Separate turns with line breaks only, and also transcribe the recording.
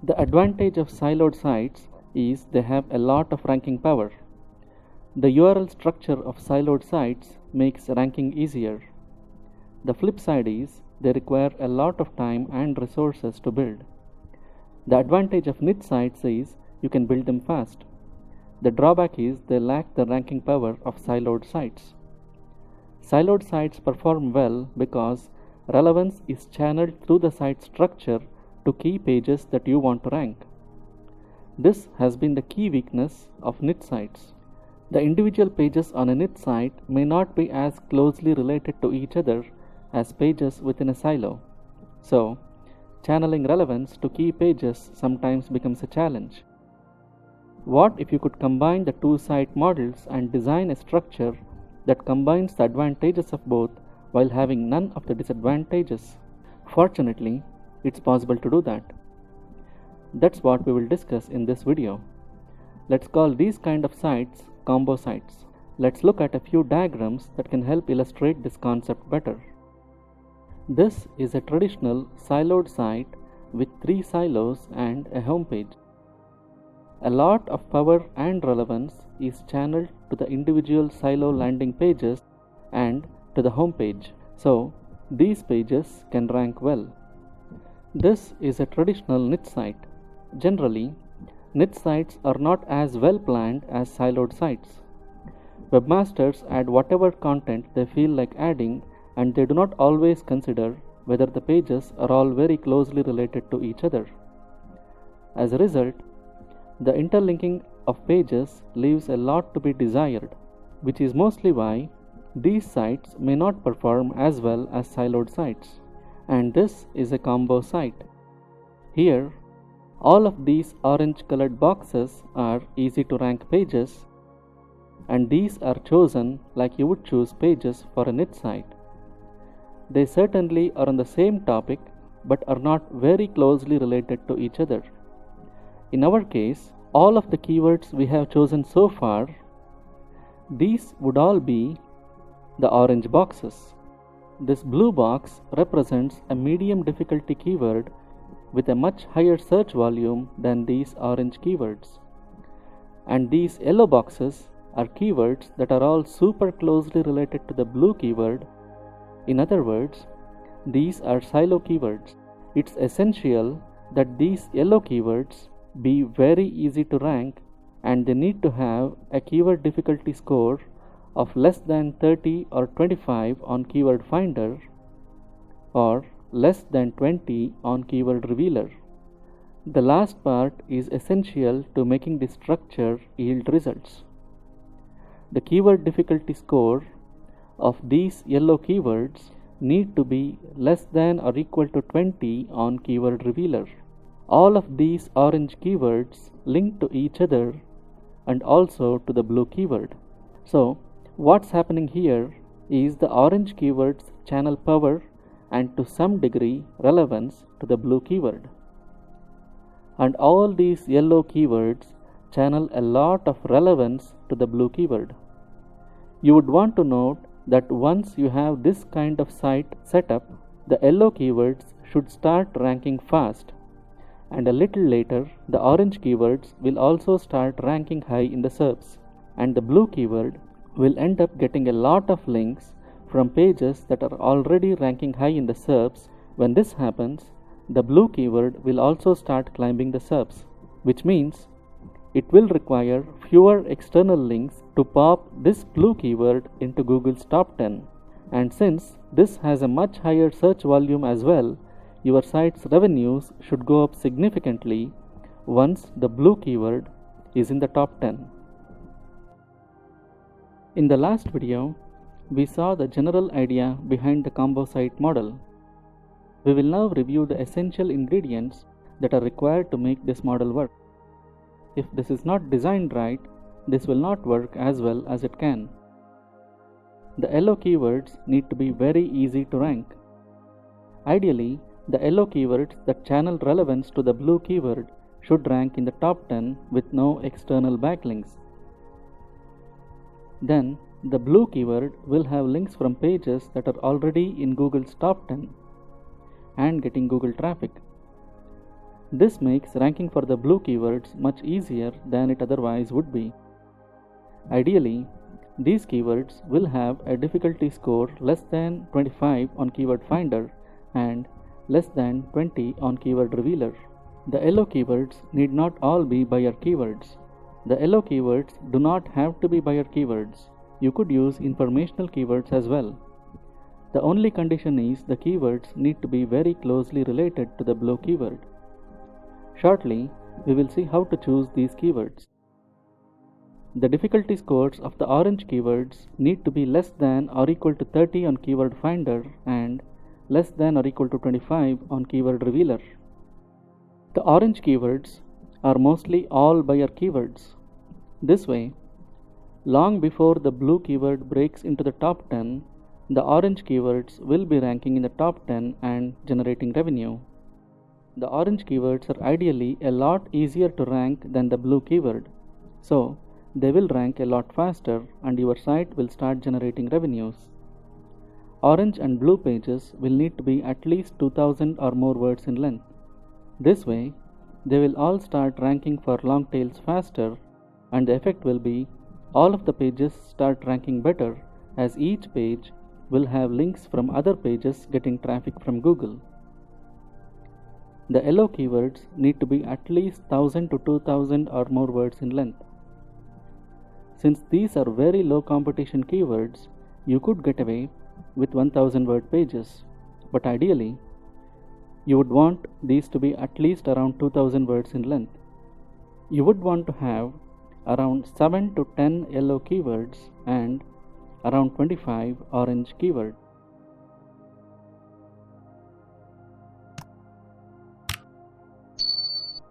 The advantage of siloed sites is they have a lot of ranking power. The URL structure of siloed sites makes ranking easier. The flip side is they require a lot of time and resources to build. The advantage of niche sites is you can build them fast. The drawback is they lack the ranking power of siloed sites. Siloed sites perform well because relevance is channeled through the site structure to key pages that you want to rank. This has been the key weakness of niche sites. The individual pages on a niche site may not be as closely related to each other as pages within a silo. So, channeling relevance to key pages sometimes becomes a challenge. What if you could combine the two site models and design a structure that combines the advantages of both while having none of the disadvantages? Fortunately, it's possible to do that. That's what we will discuss in this video. Let's call these kind of sites combo sites. Let's look at a few diagrams that can help illustrate this concept better. This is a traditional siloed site with 3 silos and a home page. A lot of power and relevance is channeled to the individual silo landing pages and to the home page, so these pages can rank well. This is a traditional niche site. Generally, niche sites are not as well planned as siloed sites. Webmasters add whatever content they feel like adding, and they do not always consider whether the pages are all very closely related to each other. As a result, the interlinking of pages leaves a lot to be desired, which is mostly why these sites may not perform as well as siloed sites. And this is a combo site. Here, all of these orange colored boxes are easy to rank pages, and these are chosen like you would choose pages for a niche site. They certainly are on the same topic but are not very closely related to each other. In our case, all of the keywords we have chosen so far, these would all be the orange boxes. This blue box represents a medium difficulty keyword with a much higher search volume than these orange keywords. And these yellow boxes are keywords that are all super closely related to the blue keyword. In other words, these are silo keywords. It's essential that these yellow keywords be very easy to rank, and they need to have a keyword difficulty score of less than 30 or 25 on Keyword Finder or less than 20 on Keyword Revealer. The last part is essential to making the structure yield results. The keyword difficulty score of these yellow keywords need to be less than or equal to 20 on Keyword Revealer. All of these orange keywords link to each other and also to the blue keyword. So, what's happening here is the orange keywords channel power and to some degree relevance to the blue keyword. And all these yellow keywords channel a lot of relevance to the blue keyword. You would want to note that once you have this kind of site set up, the yellow keywords should start ranking fast, and a little later the orange keywords will also start ranking high in the SERPs, and the blue keyword will end up getting a lot of links from pages that are already ranking high in the SERPs. When this happens, the blue keyword will also start climbing the SERPs, which means it will require fewer external links to pop this blue keyword into Google's top 10. And since this has a much higher search volume as well, your site's revenues should go up significantly once the blue keyword is in the top 10. In the last video, we saw the general idea behind the combo site model. We will now review the essential ingredients that are required to make this model work. If this is not designed right, this will not work as well as it can. The yellow keywords need to be very easy to rank. Ideally, the yellow keywords that channel relevance to the blue keyword should rank in the top 10 with no external backlinks. Then, the blue keyword will have links from pages that are already in Google's top 10 and getting Google traffic. This makes ranking for the blue keywords much easier than it otherwise would be. Ideally, these keywords will have a difficulty score less than 25 on Keyword Finder and less than 20 on Keyword Revealer. The yellow keywords need not all be buyer keywords. The yellow keywords do not have to be buyer keywords. You could use informational keywords as well. The only condition is the keywords need to be very closely related to the blue keyword. Shortly, we will see how to choose these keywords. The difficulty scores of the orange keywords need to be less than or equal to 30 on Keyword Finder and less than or equal to 25 on Keyword Revealer. The orange keywords are mostly all buyer keywords. This way, long before the blue keyword breaks into the top 10, the orange keywords will be ranking in the top 10 and generating revenue. The orange keywords are ideally a lot easier to rank than the blue keyword, so they will rank a lot faster and your site will start generating revenues. Orange and blue pages will need to be at least 2000 or more words in length. This way, they will all start ranking for long tails faster, and the effect will be all of the pages start ranking better as each page will have links from other pages getting traffic from Google. The yellow keywords need to be at least 1000 to 2000 or more words in length. Since these are very low competition keywords, you could get away with 1000 word pages, but ideally, you would want these to be at least around 2000 words in length. You would want to have around 7 to 10 yellow keywords and around 25 orange keywords.